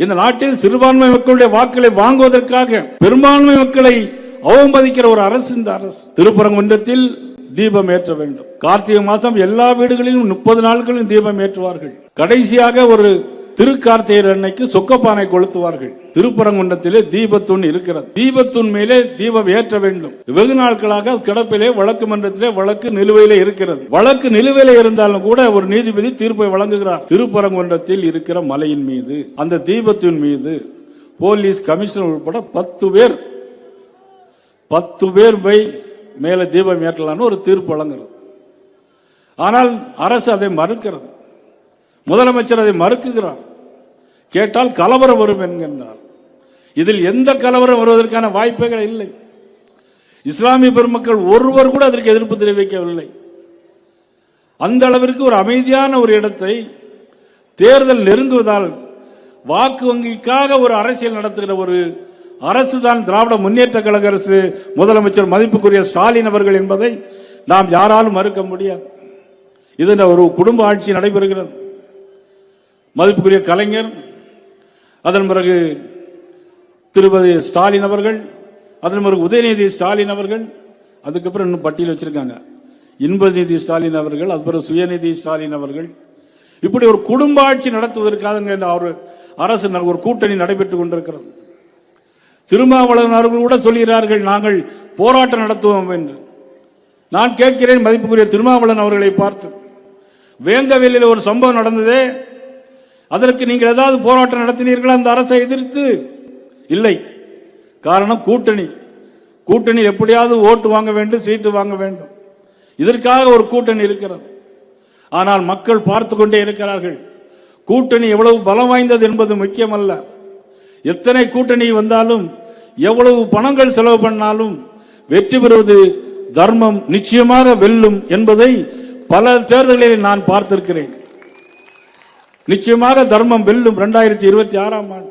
இந்த நாட்டில் சிறுபான்மை மக்களுடைய வாக்களை வாங்குவதற்காக பெரும்பான்மை மக்களை அவமதிக்கிற ஒரு அரசு இந்த அரசு. திருப்பரங்குன்றத்தில் தீபம் ஏற்ற வேண்டும். கார்த்திகை மாதம் எல்லா வீடுகளிலும் 30 நாட்களும் தீபம் ஏற்றுவார்கள். கடைசியாக ஒரு திருக்கார்த்திகை அன்னைக்கு சொக்கப்பானை கொளுத்துவார்கள். திருப்பரங்குன்றத்திலே தீபத்தூண் இருக்கிறது. தீபத்தூண் மேலே தீபம் ஏற்ற வேண்டும். வெகு நாட்களாக கிடப்பிலே வழக்கு மன்றத்திலே வழக்கு நிலுவையிலே இருக்கிறது. வழக்கு நிலுவையிலே இருந்தாலும் கூட ஒரு நீதிபதி தீர்ப்பை வழங்குகிறார். திருப்பரங்குன்றத்தில் இருக்கிற மலையின் மீது அந்த தீபத்தின் மீது போலீஸ் கமிஷனர் உட்பட 10 பேர் போய் மேல தீபம் ஏற்றலான்னு ஒரு தீர்ப்பு வழங்குகிறது. ஆனால் அரசு அதை மறுக்கிறது. முதலமைச்சர் அதை மறுக்குகிறார். கேட்டால் கலவரம் வரும் என்கின்றார். இதில் எந்த கலவரம் வருவதற்கான வாய்ப்புகள் இல்லை. இஸ்லாமிய பெருமக்கள் ஒருவர் கூட அதற்கு எதிர்ப்பு தெரிவிக்கவில்லை. அந்த அளவிற்கு ஒரு அமைதியான ஒரு இடத்தை தேர்தல் நெருங்குவதால் வாக்கு வங்கிக்காக ஒரு அரசியல் நடத்துகிற ஒரு அரசு தான் திராவிட முன்னேற்ற கழக அரசு, முதலமைச்சர் மதிப்புக்குரிய ஸ்டாலின் அவர்கள் என்பதை நாம் யாராலும் மறுக்க முடியாது. இது ஒரு குடும்ப ஆட்சி நடைபெறுகிறது. மதிப்புக்குரிய கலைஞர், அதன் பிறகு திருப்பதி ஸ்டாலின் அவர்கள், அதன் பிறகு உதயநிதி ஸ்டாலின் அவர்கள், அதுக்கப்புறம் இன்னும் பட்டியல் வச்சிருக்காங்க இன்பநிதி ஸ்டாலின் அவர்கள், அது பிறகு சுயநிதி ஸ்டாலின் அவர்கள். இப்படி ஒரு குடும்ப ஆட்சி நடத்துவதற்காக ஒரு அரசு ஒரு கூட்டணி நடைபெற்றுக் கொண்டிருக்கிறது. திருமாவளவன் அவர்கள் கூட சொல்கிறார்கள் நாங்கள் போராட்டம் நடத்துவோம் என்று. நான் கேட்கிறேன் மதிப்புக்குரிய திருமாவளவன் அவர்களை பார்த்து, வேங்கவேலில் ஒரு சம்பவம் நடந்ததே, அதற்கு நீங்கள் ஏதாவது போராட்டம் நடத்தினீர்களா அந்த அரசை எதிர்த்து? இல்லை. காரணம் கூட்டணி எப்படியாவது ஓட்டு வாங்க வேண்டும், சீட்டு வாங்க வேண்டும். இதற்காக ஒரு கூட்டணி இருக்கிறது. ஆனால் மக்கள் பார்த்து கொண்டே இருக்கிறார்கள். கூட்டணி எவ்வளவு பலம் வாய்ந்தது என்பது முக்கியமல்ல. எத்தனை கூட்டணி வந்தாலும் எவ்வளவு பணங்கள் செலவு பண்ணாலும் வெற்றி பெறுவது தர்மம் நிச்சயமாக வெல்லும் என்பதை பல தேர்தல்களில் நான் பார்த்திருக்கிறேன். நிச்சயமாக தர்மம் வெல்லும். 2026ஆம் ஆண்டு